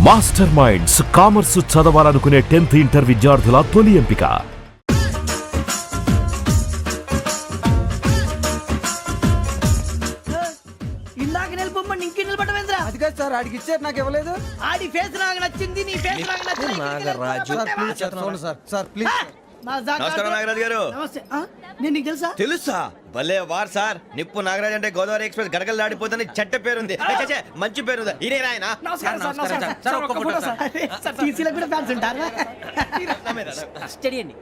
Master minds commerce చదవాలనుకునే 10th inter విద్యార్థుల తొలి ఎంపిక. ఇందాక నిలబొమ్మని ఇంకే నిలబడమేంద్రా? అది కాదు సార్, ఆడికి ఇచ్చారు, నాకు ఇవ్వలేదు. ఆడి ఫేస్ నాకు నచ్చింది, నీ ఫేస్ నాకు నచ్చింది. నాగరాజు. సార్ ప్లీజ్ సార్, చూడండి సార్, సార్ ప్లీజ్. నమస్కారం నాగరాజు గారు. నమస్తే. నేను నీకు తెలుసా? తెలుసా? భలే వార్ సార్. నిప్పు నాగరాజ్ అంటే గోదావరి ఎక్స్ప్రెస్ గడగలు దాడిపోతుంది చెట్ట పేరుంది. ఛే, మంచి పేరుంది. ఈయన ఆయన నమస్కారం సార్, నమస్కారం సార్. ఒక్క ఫోటో సార్. సార్ టీసీలో కూడా ఫ్యాన్స్ ఉంటారా? స్టడీ అండి.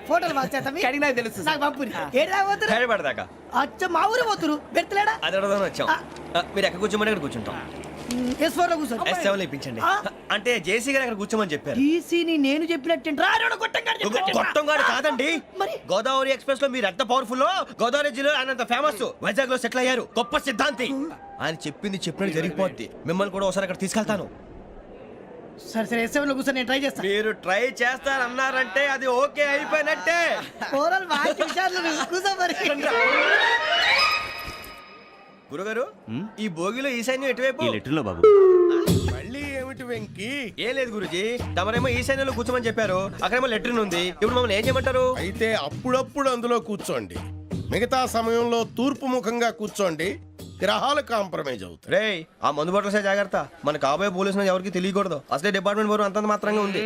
ఫోటోలు మార్చేస్తాం. కడిగి నాకు తెలుసు. నాకు పంపుని. ఏడా పోతురు? హైదరాబాద్ అచ్చ మా ఊరు పోతురు. పెడతలేడా? అది అడగదామని వచ్చాం. మీరు ఎక్కడ కూర్చోమని అక్కడ కూర్చుంటాం. S4 లో కూర్చో. S7 ఇప్పించండి. అంటే జేసీ గారు అక్కడ కూర్చోమని చెప్పారు. టీసీని నేను చెప్పినట్టు గొట్టంగాడు కాదండి. మరి గోదావరి ఎక్స్ప్రెస్ లో మీరు ఎంత పవర్ఫుల్, గోదావరి జిల్లా ఆయన ఫేమస్, వైజాగ్ లో సెటిల్ అయ్యారు, గొప్ప సిద్ధాంతి. ఆయన చెప్పింది చెప్పినట్టు జరిగిపోద్ది. మిమ్మల్ని కూడా ఒకసారి అక్కడ తీసుకెళ్తాను. సరే సరే S7 లో కూర్చో, నేను ట్రై చేస్తాను. మీరు ట్రై చేస్తారన్నారంటే అది ఓకే అయిపోయినట్టే. కూరలు బాగా చూశారు. కూర్చో మరి. గురుగారు, ఈ భోగిలో ఈశాన్యం ఎటువైపు? లెటర్లో బాబు. మళ్ళీ ఏమిటి వెంకీ? ఏం లేదు గురుజీ, తమరేమో ఈశాన్యంలో కూర్చోమని చెప్పారు, అక్కడేమో లెటర్ ఉంది. ఇప్పుడు మమ్మల్ని ఏం చేయమంటారు? అయితే అప్పుడప్పుడు అందులో కూర్చోండి, మిగతా సమయంలో తూర్పు ముఖంగా కూర్చోండి. గ్రహాలు కాంప్రమైజ్ అవుతాయి. రే, ఆ మందు బట్టలసే జాగ్రత్త. మన కాబోయే పోలీసులు ఎవరికి తెలియకూడదు. అసలే డిపార్ట్మెంట్ బోరు అంతంత మాత్రంగా ఉంది.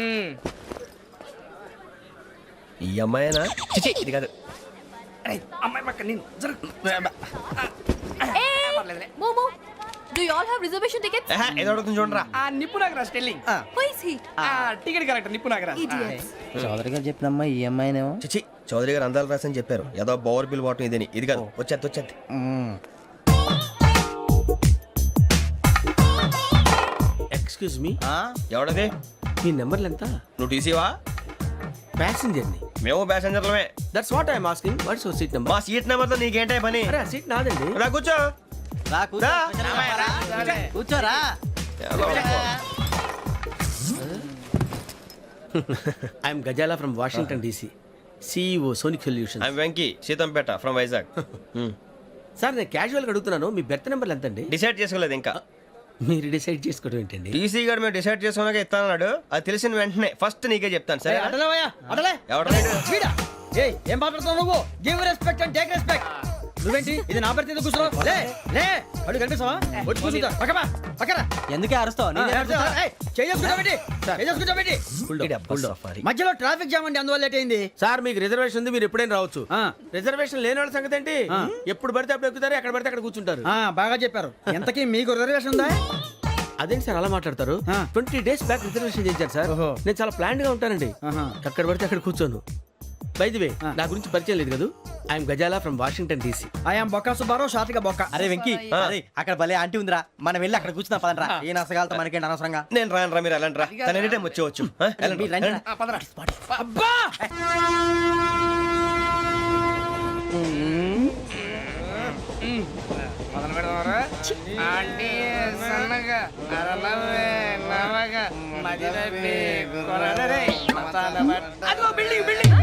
ఈ అమ్మాయినా? చిచి, ఇది కాదు. అమ్మాయి పక్క నేను Momo, do you all have reservation tickets? ఏదో అడుగుతుంది చూడరా. ఆ నిప్పు Nagaraj telling. Who is he? Ticket correct నిప్పు నాగరాజ్. Idiots. చౌదరి గారు చెప్పినమ్మా ఈ అమ్మాయినేమో. చిచి, చౌదరి గారు అందాలు రాసని చెప్పారు. ఏదో బోర్ బిల్ వాటం ఇదని. ఇది కాదు, వచ్చేది. Excuse me, ఎవడది? మీ నెంబర్లు ఎంత? నువ్వు టీసీవా? ప్యాసింజర్ ని. మేము ప్యాసెంజర్లమే. That's what I'm asking. What's your seat number? మా సీట్ నెంబర్ తో నీకేంటే పని? అరే ఆ సీట్ నాదండి. రా కూర్చో. రా. కూర్చోరా. I'm Gazala from Washington DC, CEO Sonic solution. I'm Venky, Seethampeta from Vizag. Sir నేను క్యాజువల్గా అడుగుతున్నాను, మీ బెర్త్ నెంబర్లు ఎంత అండి? డిసైడ్ చేసుకోలేదు ఇంకా. మీరు డిసైడ్ చేసుకోవడం ఏంటండి? టీసీ గారు మేము డిసైడ్ చేసుకున్నాక ఇస్తానన్నాడు. అది తెలిసిన వెంటనే ఫస్ట్ నీకే చెప్తాను. సరే? ఎవరు? ఏం మాట్లాడుతున్నావు నువ్వు? Give respect and take respect. నువ్వేంటి ఇది నా పరిస్థితి కూర్చున్నావు? లే లే, అడుగు కనిపిస్తావా? వచ్చి కూర్చుంటా. పక్కరా. ఎందుకే అరుస్తావు? మధ్యలో ట్రాఫిక్ జామ్ అండి, అందువల్ల లేట్ అయింది. సార్ మీకు రిజర్వేషన్ ఉంది, మీరు ఎప్పుడైనా రావచ్చు. రిజర్వేషన్ లేని వాళ్ళ సంగతి ఏంటి? ఎప్పుడు పడితే అప్పుడు ఎక్కుతారు, ఎక్కడ పడితే అక్కడ కూర్చుంటారు. బాగా చెప్పారు. ఎంతకీ మీకు రిజర్వేషన్ ఉందా? అదేంటి సార్ అలా మాట్లాడతారు? 20 days బ్యాక్ రిజర్వేషన్ చేశారు సార్. నేను చాలా ప్లాన్డ్ గా ఉంటానండి. అక్కడ పడితే అక్కడ కూర్చోను. బై ది వే, నా గురించి పరిచయం లేదు కదా. I'm Gazala from Washington DC. I'm Bokka Subbarao, షాతిక బొక్క. అరే వెంకీ, అక్కడ భలే ఆంటీ ఉందిరా, మనం వెళ్ళి అక్కడ కూర్చున్నా పదరా. ఏ నసగాలతో మనకేంటి అనవసరంగా. నేను రాను రా, మీరు వెళ్ళండి రా. తన ఎనీ టైం వచ్చేవచ్చు. అబ్బా మొదలు పెడదామరా? ఆంటీ సన్నగా నరలవే నవగా మదిరపి కొరడరే మతాల బట్ట. అదిగో బిల్డింగ్ బిల్డింగ్.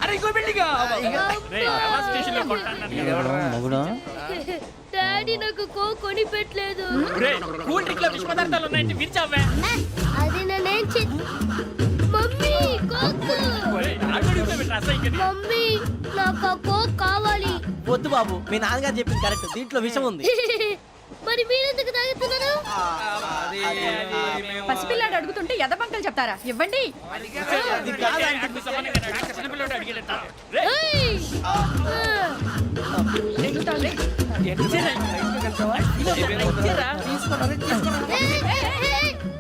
అరే ఇంకో బిల్డింగ్. డాడీ నాకు కోక్ కొని పెట్టలేదు. కూల్ డ్రింక్ లో విష పదార్థాలు ఉన్నాయంటే విరిచావే. అది నేనేం మమ్మీ కోక్. మమ్మీ నాకు ఆ కోక్ కావాలి. వద్దు బాబు, మీ నాన్నగారు చెప్పింది కరెక్ట్, దీంట్లో విషయం ఉంది. మరి మీరెందుకు తాగుతున్నారు? పసిపిల్లాడు అడుగుతుంటే ఎదబంకలు చెప్తారా? ఇవ్వండి. ఏయ్!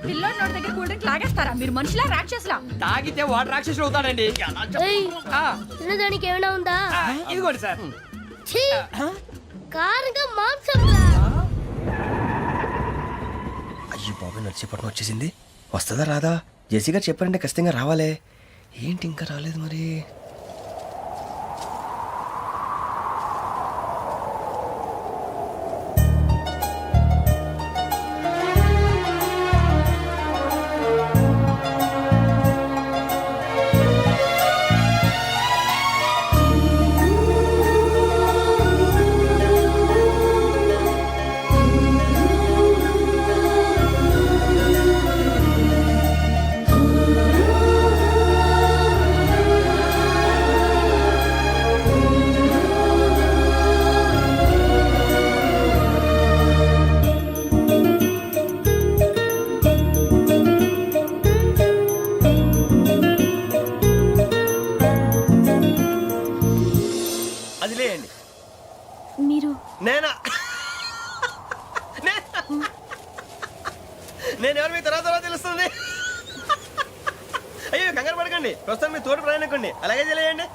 పిల్లోడి నోటి దగ్గర కూల్ డ్రింక్ లాగేస్తారా? మీరు మనుషులా రాక్షసులా? తాగితే వాడు రాక్షసుడు అవుతాడండి. ఏయ్! తినడానికి ఏమైనా ఉందా? ఇదిగోండి సార్. ఛీ! కారంగా మాంసం రా. అయ్యో బాబు, నడిచేపట్నం వచ్చేసింది. వస్తుందా రాదా? జెసి గారు చెప్పారంటే ఖచ్చితంగా రావాలే. ఏంటి ఇంకా రాలేదు మరి? నేను ఎవరు మీ తర్వాత తెలుస్తుంది. అయ్యో కంగారు పడకండి, ప్రస్తుతం మీ తోడు ప్రయాణకండి. అలాగే తెలియండి,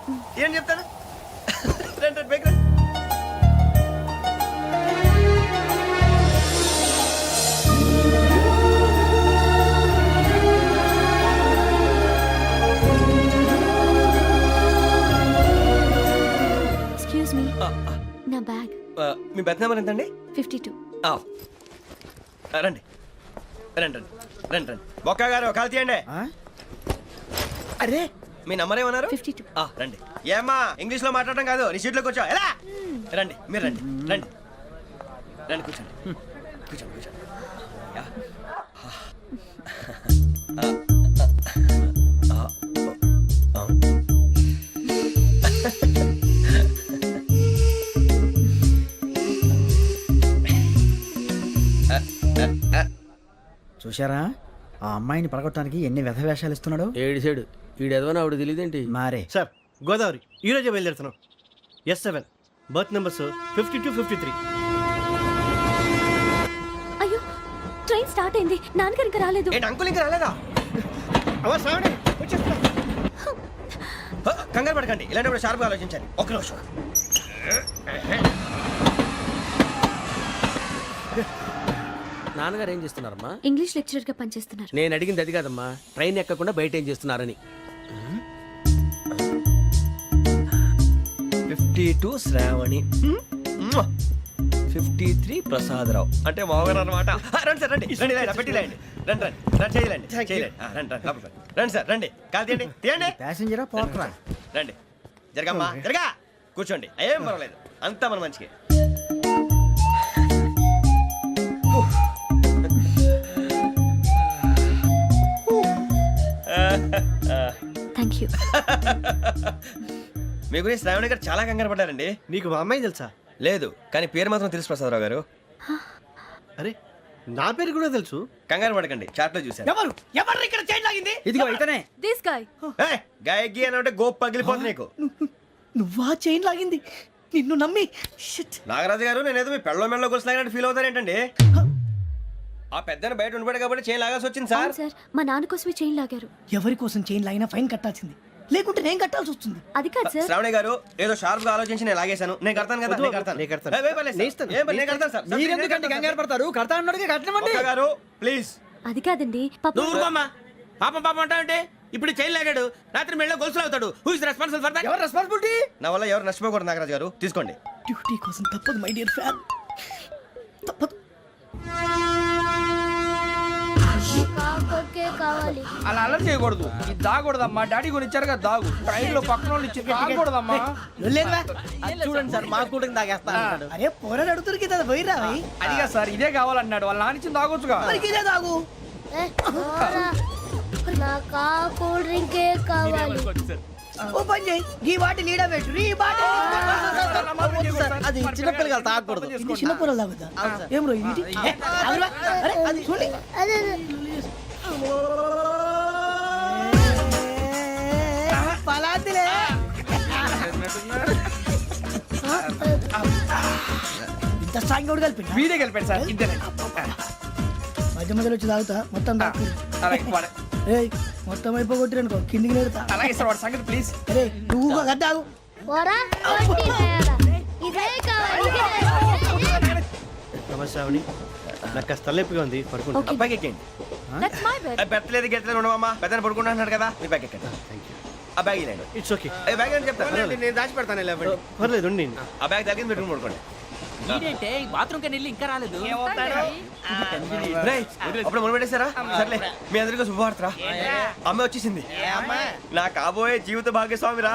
ఏం చెప్తాను. రండి బైక్ రండి. ఎక్స్క్యూజ్ మీ, నా బ్యాగ్. మీ బెత్ నెంబర్ ఎంతండి? 52. రండి రండి రండి రండి రండి. బొక్క గారు కాల్ తీయండి. అరే మీ నంబర్ ఏమన్నారు? 52. రండి. ఏమ్మా ఇంగ్లీష్ లో మాట్లాడడం కాదు, నీ సీట్లో కూర్చో. ఎలా రండి, మీరు రండి రండి రండి, కూర్చోండి కూర్చోండి కూర్చోండి. యా. చూశారా ఆ అమ్మాయిని పడగొట్టడానికి ఎన్ని వ్యధ వేషాలు ఇస్తున్నాడు. ఏడు సైడు ఈడెదవని ఆవిడ తెలియదేంటి. మారే సార్ గోదావరి ఈ రోజే బయలుదేరుతున్నాం. S7 berth numbers 52, 53. అయ్యో, ట్రైన్ స్టార్ట్ అయింది. నాన్నగారు ఇంకా రాలేదు. ఏంటి అంకుల్ ఇంకా రాలేదా? కంగారు పడకండి, ఇలాంటప్పుడు షార్ప్గా ఆలోచించాలి. ఒక్క నిమిషం. నాన్నగారు ఏం చేస్తున్నారమ్మా? ఇంగ్లీష్ లెక్చరర్ గా పనిచేస్తున్నారు. నేను అడిగింది అది కాదమ్మా, ట్రైన్ ఎక్కకుండా బయట ఏం చేస్తున్నారని. 52 శ్రావణి, 53 ప్రసాదరావు అంటే మామగారు అనమాట. రండి సార్ రండి రండి, ఇలా పెట్టి లేండి. రండి రండి రండి, చేయలేండి చేయలేండి. రండి రండి లోపలికి రండి. రండి సార్ రండి, కాల్ తీయండి తీయండి. ప్యాసింజరా పోట్రా. రండి జరగమ్మా జరగా, కూర్చోండి. ఏం పర్వాలేదు, అంతా మన మంచికి. Thank you. మీ గురించి శ్రావణి గారు చాలా కంగారు పడ్డారండి. నీకు మా అమ్మాయి తెలుసా? లేదు, కానీ పేరు మాత్రం తెలుసు ప్రసాదరావు గారు. అరే నా పేరు కూడా తెలుసు. కంగారు పడకండి, చాట్ లో చూశాను. ఎవరు ఎవరు ఇక్కడ చైన్ లాగింది? ఇదిగో ఇతనే. This guy. గాయకి అని అంటే గోప్ పగిలిపోతుంది నీకు. నువ్వా చైన్ లాగింది? నిన్ను నమ్మి షిట్. నాగరాజు గారు, నేనేదో మీ పెళ్ళ మెళ్ళలో గురిసిలాగినట్టు ఫీల్ అవుతారేంటండి? ఆ పెద్దని బయట ఉండిపోయాడు కాబట్టి చేయి లాగాల్సి వచ్చింది సార్. అవును సార్, మా నాన్న కోసమే చైన్ లాగారు. ఎవరి కోసం చైన్ లాగినా ఫైన్ కట్టాల్సింది, లేకుంటే నేను కట్టాల్సి వస్తుంది. అది కాదు సార్. శ్రావణి గారు ఏదో షార్ప్ గా ఆలోచించి నేను లాగేశాను. నేను కడతాను కదా, నేను కడతాను. నేను కడతాను. ఏ, పర్లేదు సార్. ఏ, నేను కడతాను సార్. మీరెందుకంటే కంగారు పడతారు? కడతా అన్నాడుగా కట్టమండి. ఒక్క గారు ప్లీజ్. అది కాదండి, పాప. నువ్వు ఊరుకోమ్మా. పాపం పాపం అంటావంటే ఇప్పుడు చైన్ లాగాడు, రాత్రి మెళ్ళ గొలుసులు అవుతాడు. Who is responsible for that? ఎవరు రెస్పాన్సిబిలిటీ? నా వల్ల ఎవరు నష్టపోకూడదు నాగరాజు గారు, తీసుకోండి. డ్యూటీ కోసం తప్పదు మై డియర్ ఫ్యాన్, తప్పదు. అలా అలర్ చేయకూడదు. ఇది దాగకూడదమ్మా. డాడీ కొని ఇచ్చారు కదా దాగు. ట్రైన్ లో పక్కన వాళ్ళు ఇచ్చి దాగకూడదమ్మా. చూడండి సార్, మా కూడా తాగేస్తా. అరే పోరాడు అడుగుతారు కదా, పోయిరా. అదిగా సార్, ఇదే కావాలన్నాడు. వాళ్ళ నాన్న ఇచ్చింది తాగొచ్చుగా. ఇదే తాగు. కూల్ డ్రింకే కావాలి. ఓ పని చేయి, ఈ బాటిల్ లీడ పెట్టు. ఈ బాటిల్ అది చిన్నపిల్లలు తాగకూడదు. ఇది చిన్నపిల్లలు తాగుతా. ఏం రో ఇది? అరే అది చూడండి. పలాతిలే. ఇంత స్ట్రాంగ్ కూడా కలిపి వీడే గెలిపాడు సార్. ఇద్దరే. మధ్య మధ్యలో వచ్చి తాగుతా, మొత్తం తాగు. అలాగే వాడు- ఏయ్ మొత్తం అయిపోగొట్టిరు అనుకో, కిందికి నేడుతా. అలాగే సార్, వాడి సంగతి ప్లీజ్. అరే నువ్వు గద్దాగు. నమస్తే శ్రావణి, నాకు కాస్త తలెప్పిగా ఉంది, పడుకుంటా. Okay. బ్యాగ్ ఎక్కండి. That's my bed. పెట్టలేదు గెట్టలేదు ఉండవమ్మా. పెద్దని పడుకుంటున్నాడు కదా, మీ బ్యాగ్ ఎక్కండి. ఆ బ్యాగ్ ఇలాండి. ఇట్స్ ఓకే, ఏ బ్యాగ్ అని చెప్తాను. నేను దాచి పెడతాను. పర్లేదు ఉండి. ఆ బ్యాగ్ తగ్గింది పెట్టుకుని పడుకోండి. బాత్రూమ్ కెళ్ళి ఇంకా రాలేదు. రేయ్, అప్పుడు మొదలు పెట్టేశారా? సర్లే, మీ అందరికీ శుభవార్తరా. అమ్మ వచ్చేసింది. నా కాబోయే జీవిత భాగ్యస్వామిరా.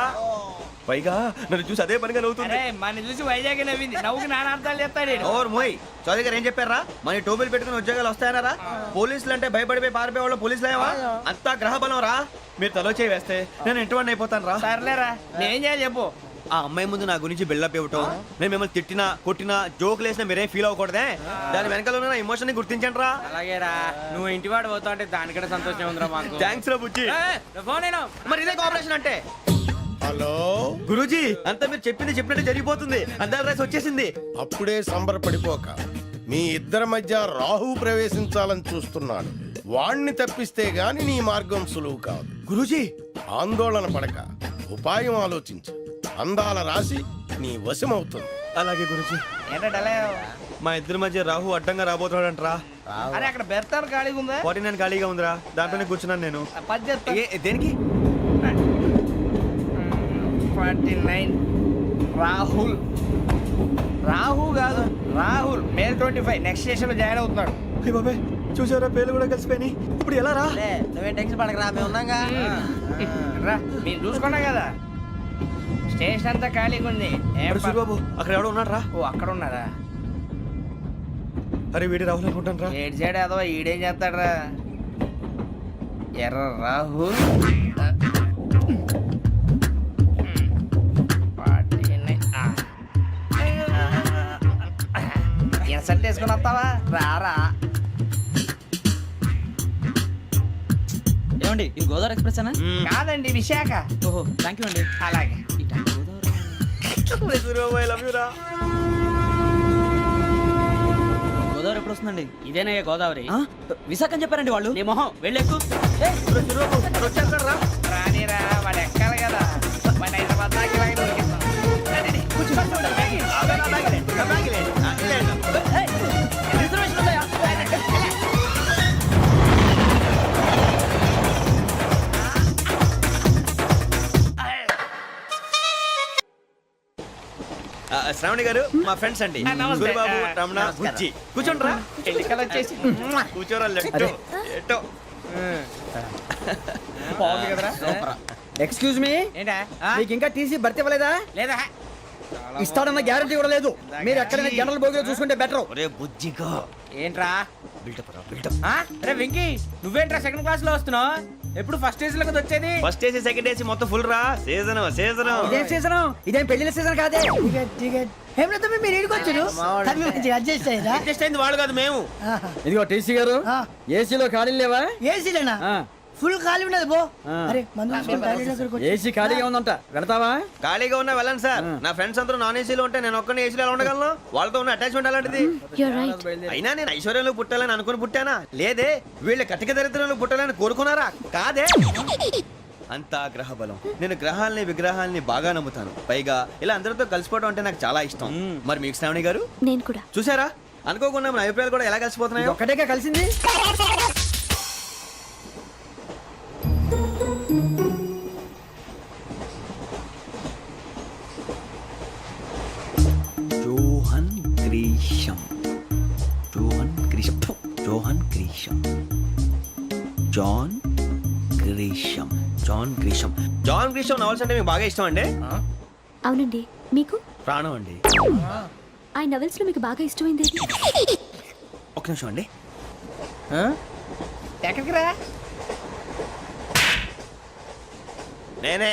పైగా నన్ను చూసి అదే పనిగా నవ్వుతుంది. మన చూసి వైజాగ్ నవ్వింది. నవ్వుకి నాన్న అర్థాలు చెప్తాడు. ఓర్ మోయ్, చౌదరి గారు ఏం చెప్పారా? మన టోబీలు పెట్టుకుని ఉద్యోగాలు వస్తాయనరా? పోలీసులు అంటే భయపడిపోయి పారిపోయే వాళ్ళు పోలీసులేవా? అంతా గ్రహ బలం రా. మీరు తలో చేయి వేస్తే నేను ఇంటివాడిని అయిపోతాను రా. సర్లేరా, నేం చేయాలి చెప్పు. ఆ అమ్మాయి ముందు నా గురించి బిల్డప్ ఇవ్వటం, నేను మిమ్మల్ని తిట్టినా కొట్టినా జోకులు వేసినా మీరేం ఫీల్ అవ్వకూడదే. దాని వెనకాల ఉన్న ఎమోషన్ ని గుర్తించండి రా. అలాగేరా, నువ్వు ఇంటివాడు పోతా అంటే దానికంటే సంతోషం ఉందిరా మాకు. థ్యాంక్స్ రా బుజ్జి. ఫోన్ అయినా మరి ఇదే కోఆపరేషన్ అంటే. హలో గురూజీ, అంతా మీరు చెప్పింది చెప్పినట్టు జరిగిపోతుంది. అందాల రైస్ వచ్చేసింది. అప్పుడే సంబరపడిపోక మీ ఇద్దరి మధ్య రాహు ప్రవేశించాలని చూస్తున్నాడు. వాణ్ణి తప్పిస్తే గాని నీ మార్గం సులువు కాదు. గురూజీ ఆందోళన పడక ఉపాయం ఆలోచించు. అందాల రాశి నీ వశమవుతుంది. అలాగే గురూజీ. ఏంటంటే మా ఇద్దరి మధ్య రాహు అడ్డంగా రాబోతున్నాడంట్రా. అరే అక్కడ బెర్తాను ఖాళీగా ఉందా? 49 ఖాళీగా ఉందిరా, దాంట్లోనే కూర్చున్నాను నేను. పది చెప్తా. దేనికి? 49 రాహుల్. రాహు కాదు రాహుల్. మే 25 నెక్స్ట్ స్టేషన్ లో జాయిన్ అవుతున్నాడు. అయ్య బాబాయ్, చూసారా పేర్లు కూడా కలిసిపోయినాయి. ఇప్పుడు ఎలా రా? నువ్వేం టెన్షన్ పడకరా, మేము ఉన్నాగా. రా మీరు చూసుకున్నా కదా స్టేషన్ అంతా ఖాళీగా ఉంది. ఏం అరే సూరిబాబు, అక్కడ ఎవడో ఉన్నాడు రా. ఓ అక్కడ ఉన్నారా? అరే వీడి రాహుల్ అనుకుంటాను రా. ఏడు సైడ్ ఏదో ఈడేం చేస్తాడరా? ఎర్ర రాహు ఇన్సల్ట్ వేసుకుని వస్తావా? రారా. ఏమండి ఇది గోదావరి ఎక్స్ప్రెస్ అనా? కాదండి విశాఖ. ఓహో థ్యాంక్ యూ అండి. అలాగే సూరిబాబు, ఐ లవ్ యు రా. గోదావరి ఎప్పుడు వస్తుందండి? ఇదేనయ్య గోదావరి. విశాఖ అని చెప్పారండి వాళ్ళు. నీ మొహం వెళ్ళెక్కు. వచ్చేస్తాడు రా. రానిరా, వాడు ఎక్కాలి కదా. వాడు హైదరాబాద్ దాకా ఇలాగే దొరికిస్తాం. రండి, కూర్చో. రిజర్వేషన్ ఉందా? శ్రావణి గారు మా ఫ్రెండ్స్ అండి. నమస్తే. సూరిబాబు, రమణ, బుజ్జి. కూర్చోండి రా. ఎన్నికలు వచ్చేసి కూర్చోరా. లెట్టో ఎట్టో. బాగుంది కదరా? ఎక్స్క్యూజ్ మీ, ఏంటా? మీకు ఇంకా టీసీ భర్తీ ఇవ్వలేదా? లేదా ఇస్తాడన్న గ్యారంటీ కూడా లేదు. మీరు ఎక్కడైనా జనరల్ బోగిలో చూసుకుంటే బెటర్. ఒరే బుజ్జిగా, ఏంట్రా? బిల్డప్ రా, బిల్డప్. అరే వెంకీ, నువ్వేంట్రా సెకండ్ క్లాస్ లో వస్తున్నావు? ఎప్పుడు ఫస్ట్ ఏసీ లో వచ్చేది? ఫస్ట్ ఏసీ సెకండ్ ఏసీ మొత్తం ఫుల్ రా. Season season. ఇదేం సీజన్? ఇదేం పెళ్లిన సీజన్ కాదే. మీరు ఇడికొచ్చారు అడ్జస్ట్ అయ్యారా? అడ్జస్ట్ అయింది వాళ్ళు కాదు, మేము. ఇదిగో టీసీ గారు, ఏసీలో ఖాళీ లేవా? ఏసీలేనా? ఫుల్ ఖాళీ ఉండదు బో. అరే ఏసీ ఖాళీగా ఉందంట, వెళతావా? ఖాళీగా ఉన్నా వెళ్ళండి సార్. నా ఫ్రెండ్స్ అందరూ నాన్ ఏసీలో ఉంటే నేను ఒక్కనే ఏసీలో ఎలా ఉండగలను? వాళ్ళతో ఉన్న అటాచ్మెంట్ అలాంటిది. అయినా నేను ఐశ్వర్యంలో పుట్టాలని అనుకుని పుట్టానా? లేదే. వీళ్ళ కటిక దరిద్రంలో పుట్టాలని కోరుకున్నారా? కాదే. అంతా గ్రహ బలం. నేను గ్రహాలని విగ్రహాలని బాగా నమ్ముతాను. పైగా ఇలా అందరితో కలిసిపోవడం అంటే నాకు చాలా ఇష్టం. మరి మీకు శ్రావణి గారు? నేను కూడా. చూసారా, అనుకోకుండా మన అభిప్రాయాలు కూడా ఎలా కలిసిపోతున్నాయో. ఒక్కటేగా కలిసింది. John Grisham. John Grisham. John Grisham. John Grisham. John Grisham. John Grisham novels అంటే మీకు బాగా ఇష్టం అండి? అవునండి. మీకు? ప్రాణం అండి. ఆ నవెల్స్ లో మీకు బాగా ఇష్టమైంది? ఒక్క నిమిషం అండి. ఎక్కడికి రా? నేనే.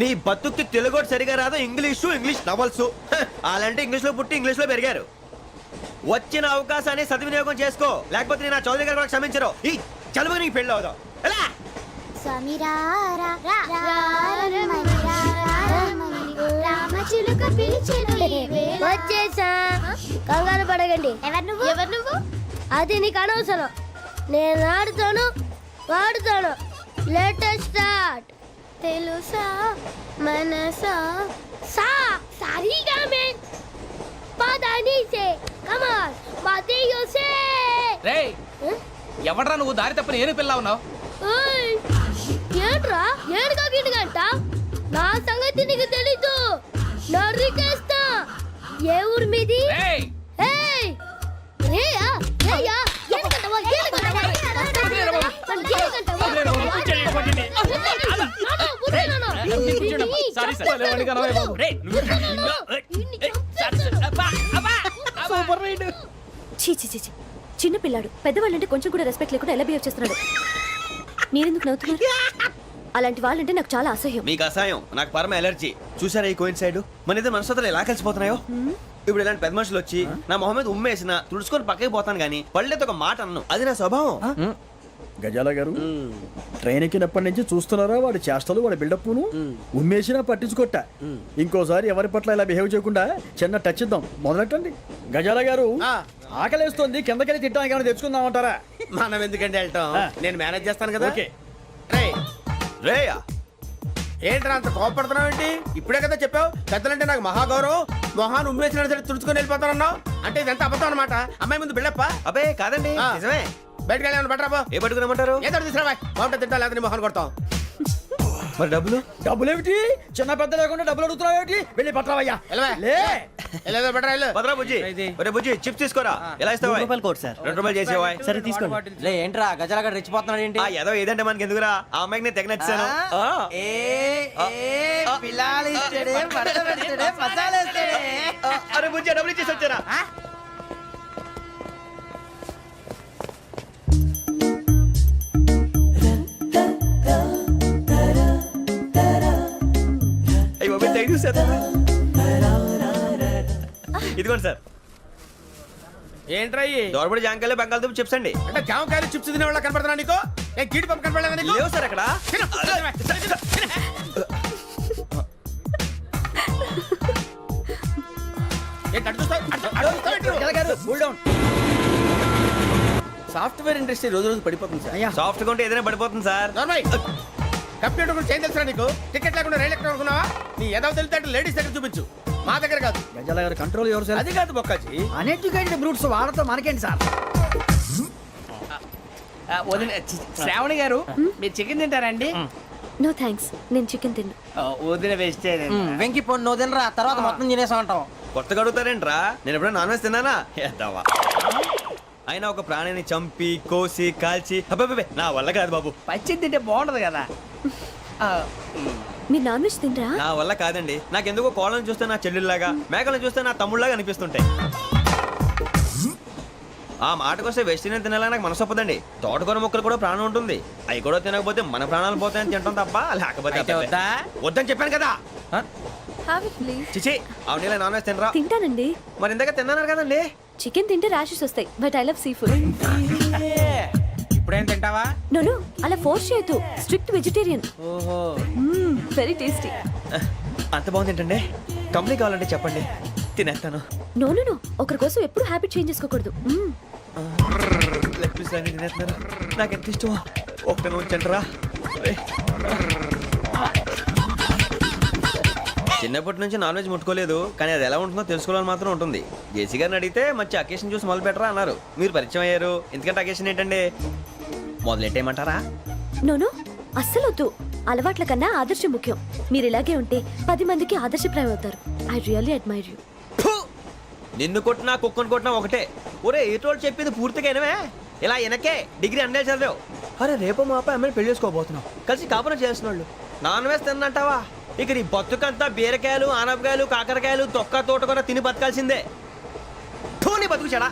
నీ బతుక్కి తెలుగు సరిగా రాదు, ఇంగ్లీష్ నవల్స్. అలాంటి ఇంగ్లీష్ లో పుట్టి ఇంగ్లీష్ లో పెరిగారు. వచ్చిన అవకాశాన్ని సద్వినియోగం చేసుకో, లేకపోతే నేను నా చౌదరి గారు కూడా క్షమించరు. ఈ చదువు నీకు పెళ్ళి అవుదాం. ఎలా? వచ్చేసా, కంగారు పడగండి. ఎవరు నువ్వు? అది నీకు అనవసరం. నేను ఆడుతాను, వాడుతాను. Latest start. తెలుసా మనసా సా సారీగా మే పదాని సే కమాన్ మాదేయో సే. రేయ్, ఎవడ్రా నువ్వు? దారి తప్పని ఏను పిల్ల ఉన్నావు? ఓయ్ ఏంట్రా ఏడుగా గిడుగంట? నా సంగతి నీకు తెలీదు. నరికేస్తా. ఏ ఊరు మీది? రేయ్, ఏయ్ రేయా రేయా ఏడుగంటవా ఏడుగంటవా సారీ సార్. రేయ్, సూపర్ రైడ్. చీ చీ చీ చీ. చిన్న పిల్లాడు. పెద్దవాళ్ళంటే కొంచెం కూడా రెస్పెక్ట్ లేకుండా ఎలా బిహేవ్ చేస్తున్నాడు. మీరెందుకు నవ్వుతున్నారు? అలాంటి వాళ్ళంటే నాకు చాలా అసహ్యం. మీకు అసహాయం, నాకు పరమ ఎలర్జీ. చూసారా ఈ కోయిన్సైడ్? మన ఇద్దరు మనసుతో ఎలా కలిసిపోతున్నాయో. ఇప్పుడు ఇలాంటి పెద్ద మనుషులు వచ్చి నా మొహం మీద ఉమ్మేసిన తుడుచుకొని పక్కకి పోతాను కానీ పళ్ళేతో ఒక మాట అన్ను. అది నా స్వభావం. గజాల గారు, ట్రైన్ ఎక్కినప్పటి నుంచి చూస్తున్నారా వాడి చేష్టలు, వాడి బిల్డప్ను? ఉమ్మేసినా పట్టించుకోట. ఇంకోసారి ఎవరి పట్ల ఇలా బిహేవ్ చేయకుండా చిన్న టచ్ ఇద్దాం. మొదలెట్టండి. గజాల గారు, ఆకలేస్తుంది కిందకెళ్ళి తిట్టడానికి ఏమైనా తెచ్చుకుందామంటారా? మనం ఎందుకంటే వెళ్తాం, నేను మేనేజ్ చేస్తాను కదా. ఓకే. రేయ్, రేయా ఏంట్రా అంత కోపడుతున్నావు ఏంటి? ఇప్పుడే కదా చెప్పావు పెద్దలంటే నాకు మహాగౌరవం, మొహాన్ని ఉమ్మేసిన సరే తుడుచుకొని వెళ్ళిపోతానన్నావు. అంటే ఇదంతా అబద్ధం అనమాట. అమ్మాయి ముందు బిల్డప్ప. అబ్బే కాదండి ఆ. నిజమే. బయటకు వెళ్ళాను బట్రాబో. ఏ పట్టుకురమ్మంటారు? ఏదో తీసుకురా బాగుంటుంది తింటా లేదా మొహాన్ని కొడతాం. మరి డబ్బులు? డబ్బులేమిటి? చిన్న పెద్ద లేకుండా డబ్బులు అడుగుతున్నావు ఏమిటి? వెళ్ళి పట్టరావయ్యా. వెళ్ళవా? లే. వెళ్ళేదో బట్రా వెళ్ళు. భద్రా బుజ్జి ఒరే బుజ్జి చిప్స్ తీసుకోరా. ఎలా ఇస్తావా? రూపాయలు కోట్ సార్. 2 రూపాయలు చేసేవా? సరే తీసుకోండి. లే ఏంట్రా గజాలగా రెచ్చిపోతున్నాడు ఏంటి? ఆ ఏదో ఏదంటే మనకి ఎందుకురా, ఆ అమ్మాయికి నేను తెగ నచ్చాను. అరే బుజ్జి డబ్బులు ఇచ్చేసి వచ్చారా? అయ్యో థ్యాంక్ యూ సార్. ఇదిగోండి సార్. ఏంట్రా ఇయ్యి? దోరబడి జాంకాయలు బంగాళదుంప చిప్స్ అండి. అంటే జామకాయలు చిప్స్ తినే వాళ్ళ కనపడుతున్నా నీకు? ఏ గీడి పంప కనపడలేదా నీకు? లేవు సార్ అక్కడ. తిను, తిను, తిను. ఏంటి అటు చూస్తావు? అటు చూస్తావు ఏంటి నువ్వు? సాఫ్ట్వేర్ ఇండస్ట్రీ రోజు రోజు పడిపోతుంది సార్. అయ్యా సాఫ్ట్ గా ఉంటే ఏదైనా పడిపోతుంది సార్. నార్మల్ కంప్యూటర్ గురించి ఏం తెలుసా నీకు? టికెట్ లేకుండా రైలు ఎక్కడ అనుకున్నావా? నీ ఏదో తెలితే లేడీస్ దగ్గర చూపించు, మా దగ్గర కాదు. గజాల గారు కంట్రోల్ ఎవరు సార్? అది కాదు బొక్కాజీ. అన్ఎడ్యుకేటెడ్ బ్రూట్స్ వాడతాం మనకేంటి సార్? శ్రావణి గారు మీరు చికెన్ తింటారండి? నో థ్యాంక్స్, నేను చికెన్ తిన్ను. వదిన వేస్తే వెంకి పొన్ను నువ్వు తినరా, తర్వాత మొత్తం తినేసా ఉంటాం. కొత్తగా అడుగుతారేంట్రా? నేను ఎప్పుడైనా నాన్ వెజ్ తిన్నానా? ఎద్దావా. అయినా ఒక ప్రాణిని చంపి కోసి కాల్చి అబ్బబ్బబ్బే, నా వల్ల కాదు బాబు. పచ్చి తింటే బాగుంటది కదా. మీరు నాన్ వెజ్ తినరా? నా వల్ల కాదండి. నాకెందుకో కోళ్ళని చూస్తే నా చెల్లెళ్ళలాగా, మేకలను చూస్తే నా తమ్ముళ్ళలాగా అనిపిస్తుంటాయి. ఆ మాటకొస్తే వెస్టిరియన్ తినాలని నాకు మనసు ఒప్పదండి. తోటకూర మొక్కలు కూడా ప్రాణం ఉంటుంది. అవి కూడా తినకపోతే మన ప్రాణాలు పోతాయని తింటాం తప్ప లేకపోతే వద్దా? వద్దని చెప్పాను కదా. Have it please. చిచి అవునీ నాన్ వెజ్ తినరా? తింటానండి. మరి ఇందాక తిన్నాను కదండి. చికెన్ తింటే ర్యాషెస్ వస్తాయి, but I love sea food. ఇప్పుడేం తింటావా? నో అలా ఫోర్స్ చేయొద్దు. Strict vegetarian. ఓహో, వెరీ టేస్టీ. అంత బాగుంది ఏంటండి? కంపెనీ కావాలంటే చెప్పండి, తినేస్తాను. నో ఒకరి కోసం ఎప్పుడు హ్యాబిట్ చేంజ్ చేసుకోకూడదు. లెగ్ పీస్ అన్ని తినేస్తున్నారు. నాకు ఎంత ఇష్టమో ఒకటే ఉంచండిరా. చిన్నప్పటి నుంచి నాన్ వెజ్ ముట్టుకోలేదు, కానీ అది ఎలా ఉంటుందో తెలుసుకోవాలని మాత్రం ఉంటుంది. జేసీ గారిని అడిగితే మంచి అకేషన్ చూసి మొదలు పెట్టరా అన్నారు. మీరు పరిచయం అయ్యారు, ఎందుకంటే అకేషన్ ఏంటండి? మొదలెట్టేయమంటారా? నో అస్సలు వద్దు. అలవాట్ల కన్నా ఆదర్శం ముఖ్యం. మీరు ఇలాగే ఉంటే 10 మందికి ఆదర్శప్రాయం అవుతారు. I really admire you. నిన్ను కొట్టినా కుక్కను కొట్టినా ఒకటే. ఒరే ఏటోళ్ళు చెప్పింది పూర్తిగా వినవే. ఇలా వెనకే డిగ్రీ అన్నే చదివావు. అరే రేపు మా అబ్బాయి అమ్మాయిని పెళ్లి చేసుకోబోతున్నావు, కలిసి కాపురం చేసిన వాళ్ళు నాన్ వెజ్ తిన్నంటావా? ఇక నీ బతుకంతా బీరకాయలు ఆనపకాయలు కాకరకాయలు తొక్క తోట కూడా తిని బతకాల్సిందే. నీ బతుకు చెడా.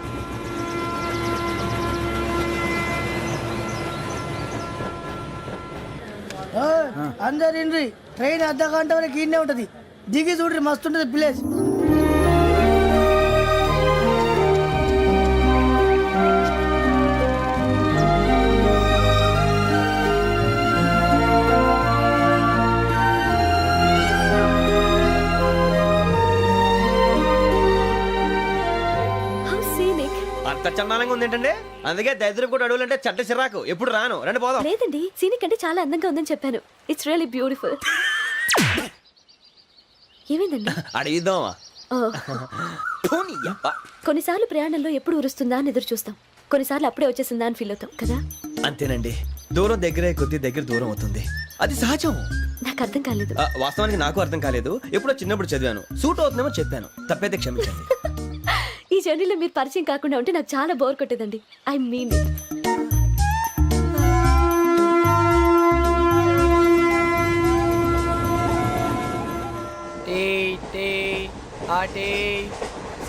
అందరు ట్రైన్ అర్ధ గంట వరకు ఇన్నే ఉంటది. దిగి చూడ్రి మస్తు ఉంటది ప్లేస్. అంత చందానంగా ఉంది ఏంటంటే? అందుకే దరిద్రం కూడా అడవులంటే చెడ్డ చిరాకు. ఎప్పుడు రాను, రండి పోదాం. లేదండి, సీనిక్ అంటే చాలా అందంగా ఉందని చెప్పాను. It's really beautiful. ఏమైందండి? అడిగిద్దామా? కొన్నిసార్లు ప్రయాణంలో ఎప్పుడు ఉరుస్తుందా అని ఎదురు చూస్తాం, కొన్నిసార్లు అప్పుడే వచ్చేసిందా అని ఫీల్ అవుతాం కదా. అంతేనండి, దూరం దగ్గరే కొద్ది దగ్గర దూరం అవుతుంది. అది సహజం. నాకు అర్థం కాలేదు. వాస్తవానికి నాకు అర్థం కాలేదు. ఎప్పుడో చిన్నప్పుడు చదివాను, సూట్ అవుతుందేమో చెప్పాను, తప్పైతే క్షమించండి. ఈ జర్నీలో మీరు పరిచయం కాకుండా ఉంటే నాకు చాలా బోర్ కొట్టేదండి. ఐ మీన్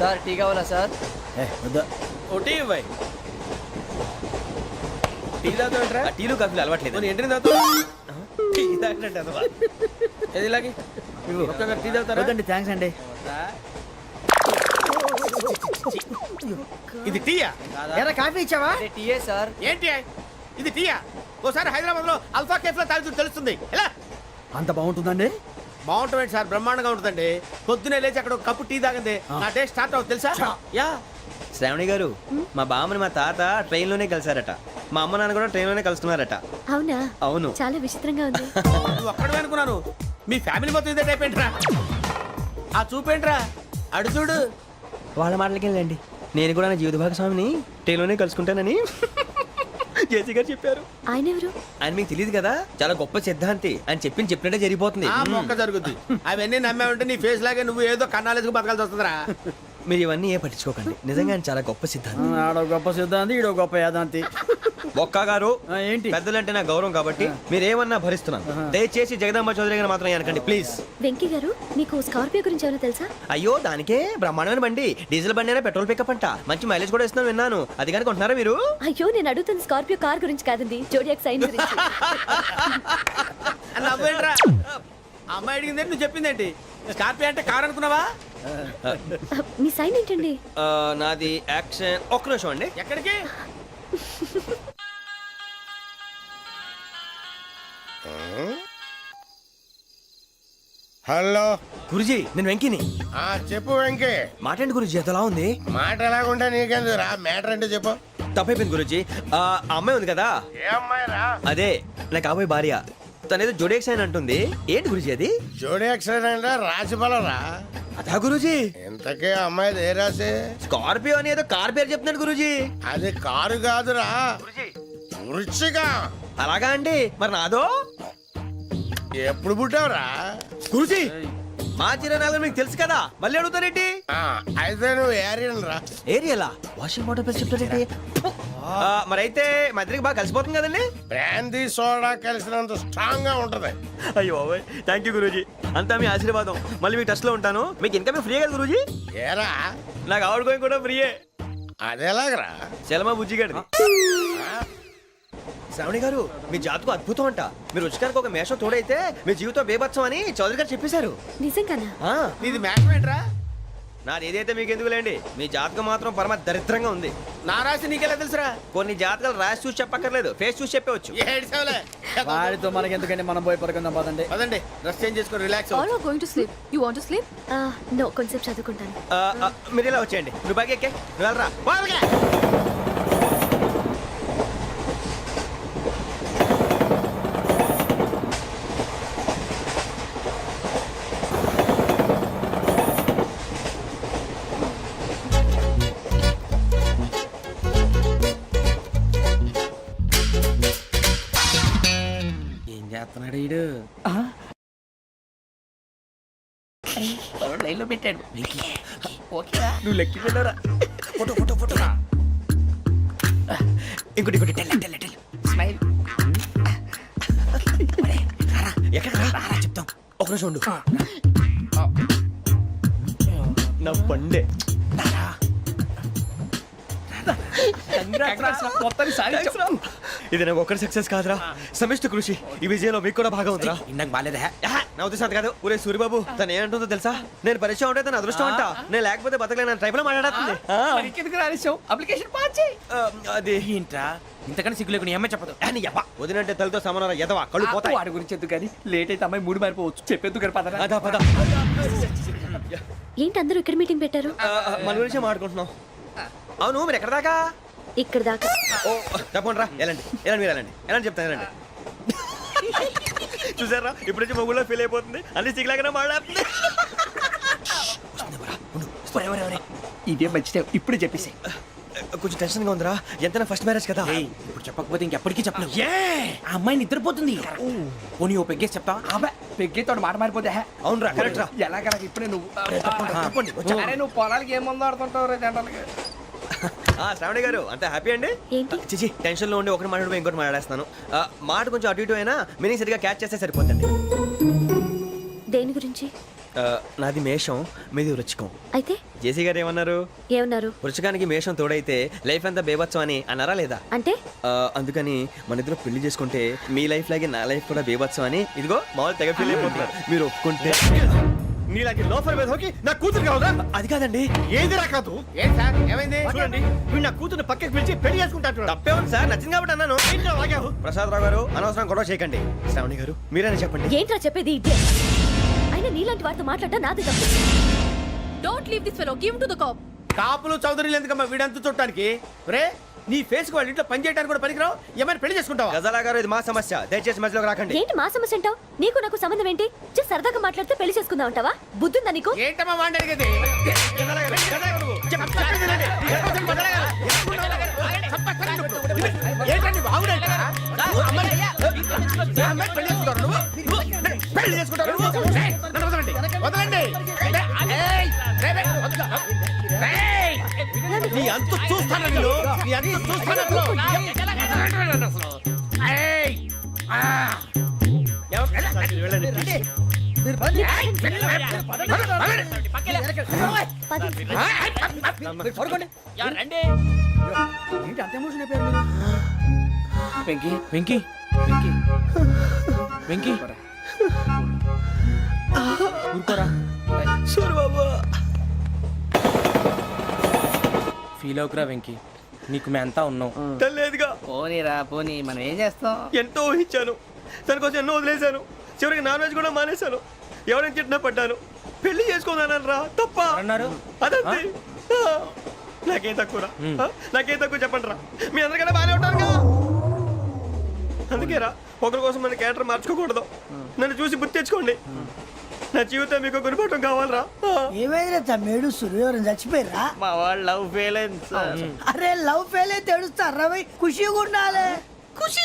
సార్ టీ కావాలా సార్? ఒకటి ఇవ్వాయి. టీ తాగుతావేంట్రా? టీలు కాఫీలు అలవాట్లేదు. ఏంటి తాగుతావు? టీ తాగినట్టు అదవా. ఏది ఇలాగే టీ తాగుతారా? థ్యాంక్స్ అండి. ఇది టీయా? ఎరా కాఫీ ఇచ్చావా? టీయే సార్. ఏంటి ఇది టీయా? ఓసారి హైదరాబాద్ లో అల్ఫా కేఫ్ లో తాగుతూ తెలుస్తుంది. ఎలా అంత బాగుంటుందండి? బాగుంటుంది సార్, బ్రహ్మాండంగా ఉంటుందండి. పొద్దునే లేచి అక్కడ ఒక కప్పు టీ తాగింది నా డే స్టార్ట్ అవుతుంది తెలుసా? యా శ్రావణి గారు మా బామ్మని మా తాత ట్రైన్ లోనే కలిసారట, మా అమ్మ నాన్న కూడా ట్రైన్ లోనే కలుస్తున్నారట. అవునా? అవును. చాలా విచిత్రంగా ఉంది. నువ్వు ఒక్కడే అనుకున్నాను, మీ ఫ్యామిలీ మొత్తం ఇదే టైప్ ఏంట్రా? ఆ చూపేంట్రా, అడు చూడు. వాళ్ళ మాటలకి వెళ్ళండి, నేను కూడా నా జీవిత భాగస్వామిని ట్రైన్ లోనే కలుసుకుంటానని జేసీ గారు చెప్పారు. ఆయన ఎవరు? ఆయన మీకు తెలియదు కదా, చాలా గొప్ప సిద్ధాంతి అని చెప్పినట్టే జరిగిపోతుంది. ఆ మొక్క జరుగుద్ది. అవన్నీ నమ్మే ఉంటే నీ ఫేస్ లాగే నువ్వు ఏదో కన్నాలేసుకు బతకాల్సి వస్తుందిరా. మీరు ఇవన్నీ ఏ పట్టించుకోకండి, నిజంగా ఆయన చాలా గొప్ప సిద్ధాంతి. ఆడో గొప్ప సిద్ధాంతి, ఈడో గొప్ప యాదాంతి. ఒక్క గారు ఏంటి? పెద్దలంటే నా గౌరవం కాబట్టి మీరు ఏమన్నా భరిస్తున్నాను. దయచేసి జగదాంబ చౌదరి గారు మాత్రం అనకండి ప్లీజ్. వెంకీ గారు, మీకు స్కార్పియో గురించి ఏమైనా తెలుసా? అయ్యో దానికే బ్రహ్మాండమైన బండి, డీజిల్ బండి అయినా పెట్రోల్ పికప్ అంట, మంచి మైలేజ్ కూడా ఇస్తున్నాను విన్నాను. అది కానీ కొంటున్నారా మీరు? అయ్యో, నేను అడుగుతున్న స్కార్పియో కార్ గురించి కాదండి, జోడియాక్ సైన్ గురించి. నవ్వేంట్రా? అమ్మాయి అడిగింది నువ్వు చెప్పిందేంటి? స్కార్పియో అంటే కారు అనుకున్నావా? మీ సైన్ ఏంటండి? నాది యాక్షన్. ఒక్క నిమిషం అండి. ఎక్కడికి? హలో గురుజీ నేను వెంకిని. చెప్పు వెంకీ. మాట్లాడండి గురుజీ, ఎంతలా ఉంది? మాట ఎలాగుంటా నీకెందుకు రా, మ్యాటర్ అంటే చెప్పు. తప్పైపోయింది గురుజీ. ఆ అమ్మాయి ఉంది కదా, ఏ అమ్మాయి రా? అదే నా కాబోయే భార్య, తనేదో జోడేక్స్ అని అంటుంది. ఏంటి గురుజీ అది? జోడి యాక్సిడెంట్ రాసి రా. అదా గురుజీ? ఇంతకే అమ్మాయి ఏ రాసి? స్కార్పియో అని ఏదో కార్ పేరు చెప్తున్నాడు గురుజీ. అది కారు కాదురా, వృచ్చిక. అలాగా అండి, మరి నాదో? ఎప్పుడు పుట్టావురా? గురుజీ మా చిరనాలు మీకు తెలుసు కదా, మళ్ళీ అడుగుతారేంటి? అయితే నువ్వు ఏరియన్ రా. ఏరియలా? వాషింగ్ వాటర్ పేరు చెప్తారేంటి? మరైతే మా ఇద్దరికి బాగా కలిసిపోతుంది కదండి. బ్రాందీ సోడా కలిసినంత స్ట్రాంగ్ గా ఉంటది. అయ్యో థ్యాంక్ యూ గురూజీ, అంతా మీ ఆశీర్వాదం. మళ్ళీ మీకు టచ్ లో ఉంటాను. మీకు ఇన్కమ్ ఫ్రీ కదా గురూజీ? ఏరా నాకు ఆవిడ గోయింగ్ కూడా ఫ్రీయే. అదేలాగరా? చలమా బుజ్జి గారిది. శ్రావణి గారు మీ జాతకు అద్భుతం అంట. మీరు రుచికారికి ఒక మేషం తోడైతే మీ జీవితం బేబత్సం అని చౌదరి గారు చెప్పేశారు. నిజంగానా? నీది మ్యాటర్ ఏంట్రా? నాది ఏదైతే మీకు ఎందుకు లేండి, మీ జాతకం మాత్రం పరమ దరిద్రంగా ఉంది. నా రాసి నీకెలా తెలుసురా? కొన్ని జాతకాలు రాసి చూసి చెప్పక్కర్లేదు, ఫేస్ చూసి చెప్పవచ్చు. వాడితో మనకి ఎందుకంటే మనం పోయి పడుకుందాం పదండి. పదండి, డ్రెస్ చేంజ్ చేసుకొని relax. All are going to sleep. You want to sleep? No, కొంచెం చదువుకుంటాను. మీరు ఇలా వచ్చేయండి. నువ్వు బాగా ఎక్కే, నువ్వు వెళ్ళరా. ఏం చేస్తున్నాడు ఈడు? లైన్లో పెట్టాడు. నువ్వు లెక్కి వెళ్ళరా. Photo photo photo. ఇంకోటి ఇంకోటి టెల్ టెల్ టెల్. స్మైల్. ఎక్కడ రా చెప్తాం. ఒక నిమిషం ఉండు. నా పండే. ఇది నాకు ఒక్కరి సక్సెస్ కాదురా, సమిష్టి కృషి. ఈ విజయంలో మీకు కూడా భాగం ఉందిరా. ఇందాక బాగాలేదా? నా ఉద్దేశం కాదు. ఊరే సూరిబాబు తను ఏమంటుందో తెలుసా? నేను పరిచయం ఉంటే తన అదృష్టం అంట, నేను లేకపోతే బతకలేను ట్రైబ్ లో మాట్లాడుతుంది. అప్లికేషన్ పాస్ చేయి. అది ఏంట్రా ఇంతకన్నా సిగ్గు లేకుండా ఏమై చెప్పదు. వదినంటే తలతో సమానం ఎదవా, కళ్ళు పోతాయి. వాడి గురించి ఎందుకు కానీ లేట్ అయితే అమ్మాయి మూడు మారిపోవచ్చు. చెప్పేందుకు గారు పదరా. అదా పద. ఏంటి అందరూ ఇక్కడ మీటింగ్ పెట్టారు? మన గురించే మాట్లాడుకుంటున్నాం. అవును మీరు ఎక్కడ దాకా? ఇక్కడ దాకా. ఓ తప్పకుండా రా, వెళ్ళండి వెళ్ళండి, మీరు వెళ్ళండి వెళ్ళండి చెప్తాను, వెళ్ళండి. చూసారా ఇప్పుడు నుంచి మొగుల్లో ఫీల్ అయిపోతుంది, అన్ని సిగ్లాగానే మాట్లాడుతుంది. ఇదే మంచి టైం, ఇప్పుడే చెప్పేసి. కొంచెం టెన్షన్ గా ఉందిరా, ఎంతైనా ఫస్ట్ మ్యారేజ్ కదా. ఇప్పుడు చెప్పకపోతే ఇంకెప్పటికీ చెప్పలేవు. ఆ అమ్మాయి నిద్రపోతుంది. పోనీ ఓ పెగ్గేసి చెప్తా. అబ్బా పెగ్గేతో మాట మారిపోతే. అవును రా, కరెక్ట్ రా. ఎలాగలా ఇప్పుడే నువ్వు. తప్పండి. అరే నువ్వు పొలాలకి ఏం ముందు ఆడుతుంటావు రే జనరల్గా. శ్రావణి గారు అంతా హ్యాపీ అండి? ఏంటి? చిచి టెన్షన్ లో ఉండి ఒకటి మాట్లాడి ఇంకోటి మాట్లాడేస్తాను. మాట కొంచెం అటు ఇటు అయినా మీనింగ్ సరిగా క్యాచ్ చేస్తే సరిపోతుంది. దేని గురించి? నాది మేషం, మీది వృచ్చికం. అయితే జేసీ గారు ఏమన్నారు? ఏమన్నారు? వృచ్చికానికి మేషం తోడైతే లైఫ్ అంతా బేబత్సం అని అన్నారా లేదా? అంటే అందుకని మన ఇద్దరు పెళ్లి చేసుకుంటే మీ లైఫ్ లాగే నా లైఫ్ కూడా బేబత్సం అని ఇదిగో మామూలు తెగ ఫీల్ అయిపోతున్నారు. మీరు ఒప్పుకుంటే నీలాంటి లోఫర్ మీద హోకి నా కూతురు కావదా? అది కాదండి. ఏది రా కాదు? ఏం సార్ ఏమైంది? చూడండి, వీడు నా కూతురు పక్కకి పిలిచి పెళ్లి చేసుకుంటాడు. తప్పే ఉంది సార్, నచ్చింది కాబట్టి అన్నాను. ప్రసాద్ రావు గారు అనవసరం గొడవ చేయకండి. శ్రావణి గారు మీరైనా చెప్పండి. ఏంట్రా చెప్పేది? ఇదే అయినా నీలాంటి వారితో మాట్లాడటం నాది తప్పు. Don't leave this fellow, give to the cop. కాపులు చౌదరులు ఎందుకమ్మా వీడంతా చుట్టానికి రే నీ ఫేస్ వాళ్ళ ఇంట్లో పని చేయడానికి కూడా పనికిరావు ఏమైనా పెళ్లి చేసుకుంటావా గజాలా గారు ఇది మా సమస్య, దయచేసి మధ్యలోకి రాకండి. ఏంటి మా సమస్య అంటావు? నీకు నాకు సంబంధం ఏంటి? జస్ట్ సరదాగా మాట్లాడితే పెళ్లి చేసుకుందాం అంటావా? బుద్ధుందా నీకు? ఏంటమ్మా వాడిని అడిగేది? ఏంటండి బాగుండేట? పెళ్లి చేసుకుంటారు నువ్వు? పెళ్లి చేసుకుంటారు నువ్వు? ఏయ్, నన్ను వదలండి, వదలండి. ఏయ్, రేయ్, రేయ్, వదలు. రేయ్, నీ అంత చూస్తాను నేను, నీ అంత చూస్తాను అసలు. ఏయ్, ఆ. ఏంటి అంత ఎమోషన్ అయిపోయారు మీరు? వెంకీ వెంకీ వెంకీ వెంకీ ఊరుకోరా. ఫీల్ అవుకురా వెంకీ, నీకు మేమంతా ఉన్నాం. తెలియదుగా, పోనీరా పోనీ, మనం ఏం చేస్తాం? ఎంతో ఊహించాను, దానికోసం ఎన్నో వదిలేశాను, చివరికి నాన్ వెజ్ కూడా మానేశాను. ఎవరైనా తిట్టినా పడ్డాను, పెళ్లి చేసుకున్నానని రా తప్ప అన్నారు? అదంతే. నాకేం తక్కువ నాకేం తక్కువ చెప్పండి రా, మీ అందరికన్నా బాగానే ఉంటారుగా. అందుకే రా, ఒకరి కోసం మన క్యారెక్టర్ మార్చుకోకూడదు. నన్ను చూసి గుర్తు తెచ్చుకోండి. నా జీవితం మీకు గురిపటం కావాలరా. ఏమైందిరా తమ్మేడు సూర్యవరం చచ్చిపోయిరా? మా వాళ్ళు లవ్ ఫెయిల్ అయింది సార్. అరే లవ్ ఫెయిల్ అయితే ఏడుస్తారా భయ్? ఖుషిగా ఉండాలి. ఖుషి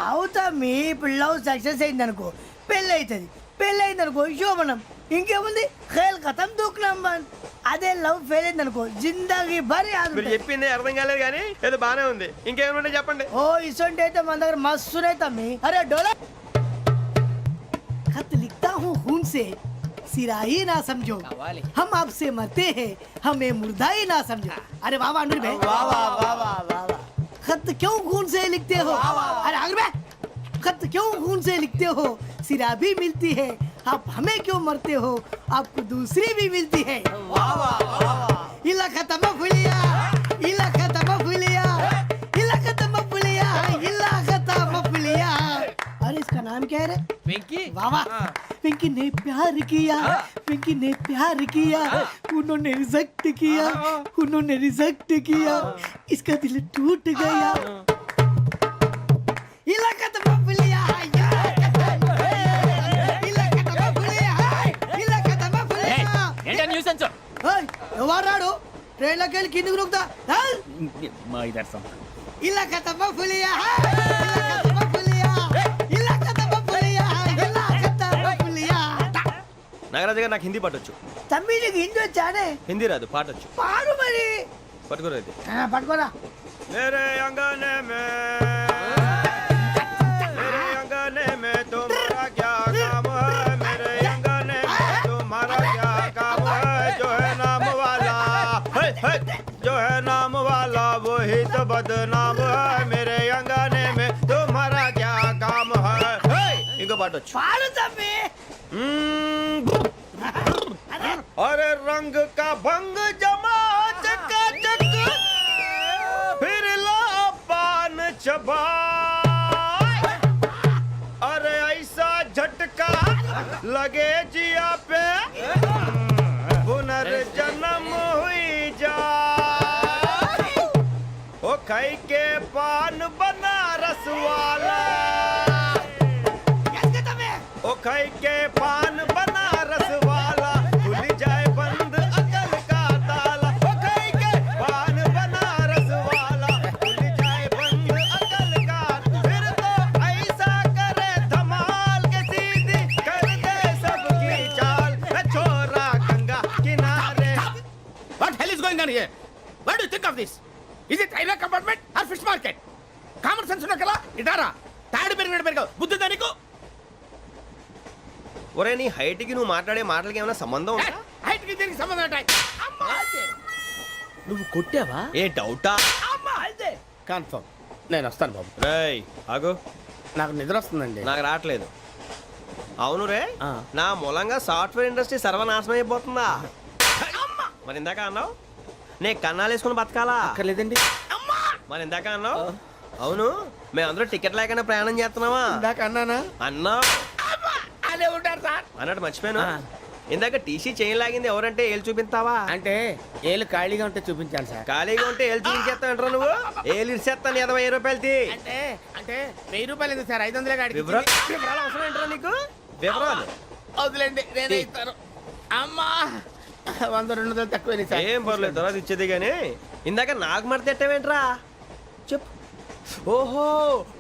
అవుతా మీ ఇప్పుడు లవ్ సక్సెస్ అయింది అనుకో పెళ్ళి అవుతుంది, పెళ్ళి అయింది అనుకో శోభనం, ఇంకేముంది ఖేల్ కథం దూకునాం బన్. అదే లవ్ ఫెయిల్ అయింది అనుకో జిందాగీ భారీ మీరు చెప్పింది అర్థం కాలేదు కానీ ఏదో బానే ఉంది. ఇంకేమైనా చెప్పండి. ఓ ఇసొంటి అయితే మన దగ్గర మస్తునే తమ్మి. అరే డోలా खत लिखता हूँ खून से सिरा ही ना समझो, हम आपसे मरते हैं हमें मुर्दा ही ना समझो. अरे वाह वाह अनुर भाई, वाह वाह वाह वाह वाह. खत क्यों खून से लिखते हो? अरे अनुर भाई, खत क्यों खून से लिखते हो? सिरा भी मिलती है, आप हमें क्यों मरते हो? आपको दूसरी भी मिलती है. वाह वाह वाह. इला खत्म फुलिया, इला खत्म फुलिया, इला खत्म फुलिया, इला खत्म फुलिया. अरे इसका नाम क्या है रे? వెంకీ वाह वाह. पिंकी ने प्यार किया, पिंकी ने प्यार किया, उन्होंने रिजेक्ट किया, उन्होंने रिजेक्ट किया, इसका दिल टूट गया. इलाका तो बबलिया, इलाका तो बबलिया, इलाका तो बबलिया. ఏంటా న్యూసెన్స్? ओए ఎవరు రాడు? ట్రైన్ లోకి వెళ్ళి కిందికి నొక్కుతా. మా ఇదర్సం ఇలాకా तो बबलिया, इलाका तो बबलिया, इलाका तो बबलिया, इलाका तो बबलिया. నాగరాజు గారు నాకు హిందీ పాటొచ్చు. తమ్మి నీకు హిందీ వచ్చానే? హిందీ రాదు, పాటొచ్చు. పాడు మరి. పట్టుకోరు అయితే. పట్టుకోరా. मेरे अंगने में तुम्हारा क्या काम है? मेरे अंगने में तुम्हारा क्या काम है? जो है नाम वाला जो है नाम वाला वही तो बदनाम है. मेरे अंगने में तुम्हारा क्या काम है? इंको पाटो పాడు తమ్మి. अरे रंग का भंग जमा चकाचक फिर ला पान चबा. अरे ऐसा झटका लगे जिया पे पुनर्जन्म हुई जा. ओ खाई के पान बनारस वाला, ओ खाई के पान बनारस वाला खुल जाए बंद अकल का ताला. ओ खाई के पान बनारस वाला खुल जाए बंद अकल का. फिर तो ऐसा करे धमाल के सीधी कर दे सबकी चाल. छोरा गंगा किनारे. What hell is going on here? What do you think of this? Is it railway compartment or fish market? Common sense ఉన్న కదా ఇటారా. తాడు పెరిగినట్టు పెరగవు. బుద్ధి దానికి. ఒరే నీ హైట్ కి నువ్వు మాట్లాడే మాటలకి ఏమైనా సంబంధం ఉందా? హైట్ కి దీనికి సంబంధం ఉంటాయి. అమ్మా అయితే. నువ్వు కొట్టావా? ఏ డౌటా? అమ్మా అయితే. కన్ఫర్మ్. నేను వస్తాను బాబు. రేయ్ ఆగు, నాకు నిద్ర వస్తుందండి. నాకు రావట్లేదు. అవును రే, ఆ. నా మూలంగా సాఫ్ట్వేర్ ఇండస్ట్రీ సర్వనాశనం అయిపోతుందా? మరి ఇందాక అన్నావు నే కన్నాలు వేసుకుని బతకాలా? అక్కర్లేదండి. మరి ఇందాక అన్నావు అవును మేమందరూ టికెట్ లేకుండా ప్రయాణం చేస్తున్నావా? ఇందాక అన్నానా? అన్నావు అదే ఉంటారు సార్. అన్నట్టు మర్చిపోయాను. ఇందాక టీసీ చేయి లాగింది ఎవరంటే ఏళ్ళు చూపిస్తావా? అంటే ఏళ్ళు ఖాళీగా ఉంటే చూపించాను సార్. ఖాళీగా ఉంటే ఏళ్ళు చూపించేస్తానంటారా నువ్వు? ఏళ్ళు ఇచ్చేస్తాను 20 రూపాయలది. అంటే అంటే 1000 రూపాయలు ఎందుకు సార్? 500 గాడికి వివరాలు అవసరం ఏంట్రా నీకు? వివరాలు వదిలేండి, నేనే ఇస్తాను. అమ్మా 100 200 తక్కువ సార్. ఏం పర్లేదు, తర్వాత ఇచ్చేది కానీ ఇందాక నాకు మడత ఎట్టవేంట్రా చెప్పు. ఓహో,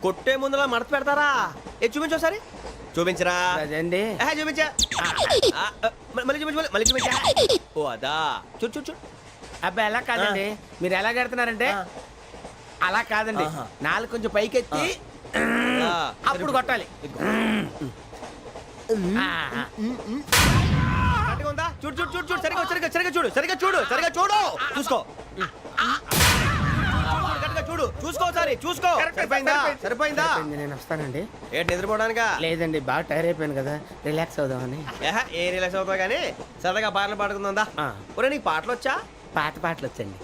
కొట్టే ముందులా మడత పెడతారా? ఏ చూపించు ఒకసారి. చూపించరా? అదండి. చూపించా. మళ్ళీ చూపించు, మళ్ళీ చూపించా. ఓ అదా, చూడు చూడు చూడు. అబ్బాయి ఎలా కాదండి, మీరు ఎలా కడుతున్నారంటే అలా కాదండి, నాలుగు కొంచెం పైకెత్తి అప్పుడు కొట్టాలి. కరెక్ట్గా ఉందా? చూడు చూడు చూడు చూడు, సరిగా సరిగా సరిగా చూడు, సరిగా చూడు, సరిగా చూడు, చూసుకో. కరెక్ట్గా చూడు, చూసుకో ఒకసారి, చూసుకో. సరిపోయిందా? సరిపోయిందా? నేను వస్తానండి. ఏంటి నిద్రపోవడానికా? లేదండి, బాగా టైర్ అయిపోయాను కదా, రిలాక్స్ అవుదామని. ఏ రిలాక్స్ అవుతావు కానీ సరదాగా పాటలు పాడుకుందా? ఒరే నీకు పాటలు వచ్చా? పాత పాటలు వచ్చండి.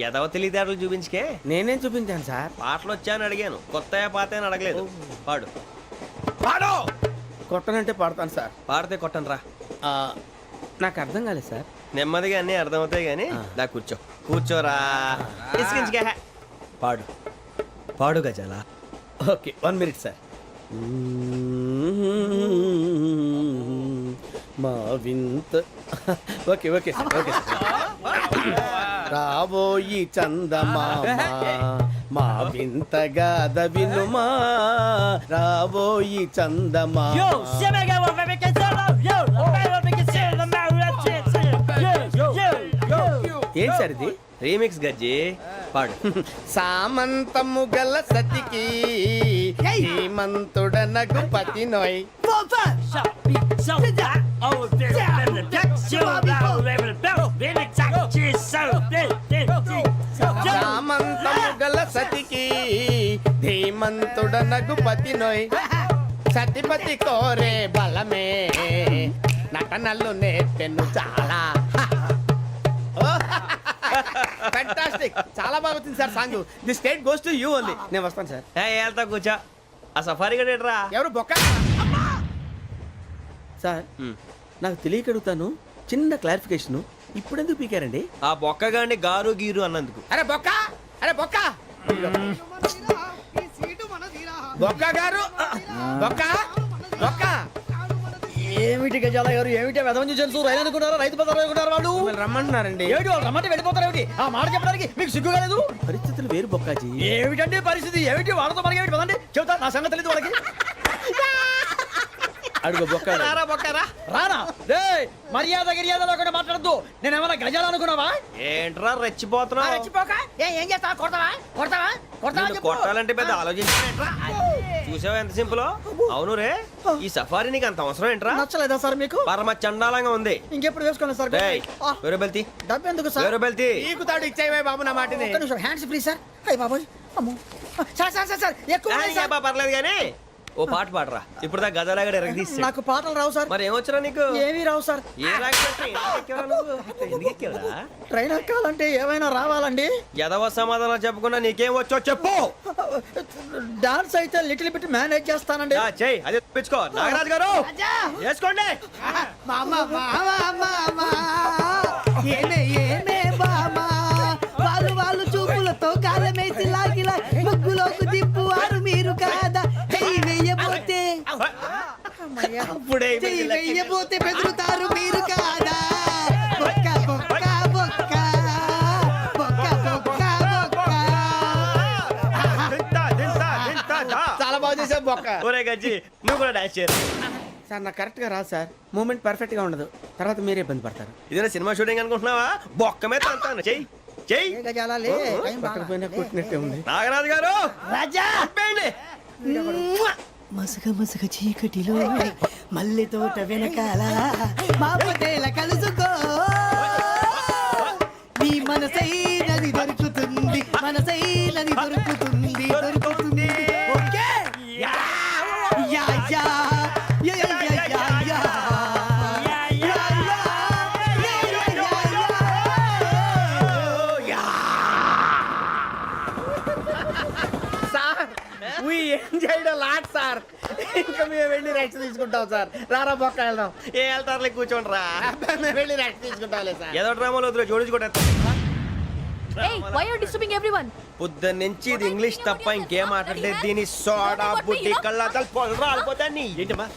ఎదవ తెలివితేటలు చూపించుకే. నేనేం చూపించాను సార్? పాటలు వచ్చా అని అడిగాను, కొత్త పాత అని అడగలేదు. పాడు పాడు. కొట్టనంటే పాడతాను సార్. పాడితే కొట్టను రా. నాకు అర్థం కాలేదు సార్. నెమ్మదిగా అన్నీ అర్థమవుతాయి కానీ దా కూర్చో. కూర్చోరా. ఇసుకించుకే. పాడు పాడు గజాల. Okay, 1 minute sir. మా వింత. Okay okay sir, okay sir. రాబోయి చందమామ మా వింతగా వినుమా, రాబోయి చందమామ. ఏం సార్ ఇది? రీమిక్స్ గజ్జి. పాడు. సామంతము గల సతికి హేమంతుడనగు పతి నోయ్. సామంతము గల సతికి ధీమంతుడనగు పతి నోయ్. సతిపతి కోరే బలమే నటనలు నేర్పెను చాలా. ఫ్యాంటాస్టిక్, చాలా బాగా వచ్చింది sir song. The state goes to you only. నేను వస్తాను సార్. వెళ్తా కూర్చో. ఆ సఫారీ గడేట్రా. ఎవరు బొక్క సార్? నాకు తెలియక అడుగుతాను, చిన్న క్లారిఫికేషన్. ఇప్పుడు ఎందుకు పీకారండి? ఆ బొక్కగాడిని గారు గీరు అన్నందుకు. అరే బొక్క, అరే బొక్క, బొక్క గారు, బొక్క బొక్క. ఏమిటి గజాల గారు, ఏమిటి వెదవని చూసాను రైలు అనుకున్నారా, రైతు బజార్ అనుకున్నారు వాళ్ళు? రమ్మంటున్నారండి. ఏమిటి వాళ్ళు రమ్మంటే వెళ్ళిపోతారు? ఏమిటి ఆ మాట చెప్పడానికి మీకు సిగ్గు కాలేదు? పరిస్థితులు వేరు బొక్కాజీ. ఏమిటండి పరిస్థితి? ఏమిటి వాళ్ళతో మనకి ఏమిటి పదండి, చెబుతా నా సంగతి తెలియదు వాళ్ళకి. అడుగు బొక్క. రారా బొక్కరా. రానా రే, మర్యాద గిర్యాద లేకుండా మాట్లాడద్దు. నేను ఏమైనా గజాలు అనుకున్నావా? ఏంట్రా రెచ్చిపోతున్నావు? రెచ్చిపోక ఏం చేస్తావా? కొడతావా కొడతావా కొడతావా నిన్ను కొట్టాలంటే పెద్ద ఆలోచించా. చూసావా ఎంత సింపుల్? అవును రే, ఈ సఫారీ నీకు అంత అవసరం ఏంట్రా? నచ్చలేదా సార్ మీకు? పరమ చండాలంగా ఉంది. ఇంకెప్పుడు వేసుకోండి సార్. వేరే బెల్తి, డబ్బు ఎందుకు సార్? వేరే బెల్తి. నీకు తాడు ఇచ్చేవే బాబు నా మాటని. ఒక్క నిమిషం, హ్యాండ్స్ ఫ్రీ సార్. అయ్య బాబోయ్, అమ్మో సార్ సార్ సార్ సార్ ఎక్కువ ఉన్నాయి సార్. పర్లేదు కానీ ఓ పాట పాడరా. ఇప్పుడు దా గదలాగడ ఎరగ తీసి. నాకు పాటలు రావు సార్. మరి ఏమొచ్చరా నీకు? ఏమీ రావు సార్. ఏ ఎందుకు ఎక్కావురా? ట్రైన్ ఎక్కాలంటే ఏమైనా రావాలండి. ఎదవ సమాధానం చెప్పకుండా నీకేం వచ్చో చెప్పు. డాన్స్ అయితే లిటిల్ బిట్ మేనేజ్ చేస్తానండి. చెయ్యి, అది తెప్పించుకో. నాగరాజు గారు వేసుకోండి. ఏమే ఏమే బామా, వాళ్ళు వాళ్ళు చూపులతో కాలమేసి లాగిలా ముగ్గులోకి తిప్పువారు మీరు కాదా? చెయ్యి వెయ్యబోతే చెయ్యి వెయ్యబోతే బెదురుతారు మీరు కాదా? బొక్క బొక్క బొక్క బొక్క బొక్క బొక్క. చాలా బాగా చేసావు బొక్క. ఒరే గజ్జి, నువ్వు కూడా డాన్స్ చేయరు. సార్ నాకు కరెక్ట్ గా రాదు సార్. మూమెంట్ పర్ఫెక్ట్ గా ఉండదు, తర్వాత మీరే ఇబ్బంది పడతారు. ఇదేనా సినిమా షూటింగ్ అనుకుంటున్నావా? బొక్క మీద అంటాను. చెయ్యి చెయ్యి. కొట్టినట్టే ఉంది. నాగరాజు గారు రాజా చెప్పండి. మసగ మసగ చీకటిలో మల్లె తోట వెనకాల మా పటేల కలుసుకో, నీ మనసైనది దొరుకుతుంది, మనసైనది దొరుకుతుంది దొరుకుతుంది. Okay yeah yeah yeah yeah yeah yeah. We enjoyed lot sir. ఇంకా మేము వెళ్ళి రెస్ట్ తీసుకుంటాం సార్. రారా బొక్క వెళ్దాం. ఏ వెళ్తారులే కూర్చోండి రా. మేము వెళ్ళి రెస్ట్ తీసుకుంటాంలే సార్. ఏదో డ్రామాలో వద్దు జోడించుకుంటా. Hey, why are you disturbing everyone? పొద్దున్న నుంచి ఇది ఇంగ్లీష్ తప్ప ఇంకేం మాట్లాడలేదు. దీని సోడా బుద్ధి కళ్ళ పొలరా అయిపోతాన్ని. ఏంటమ్మా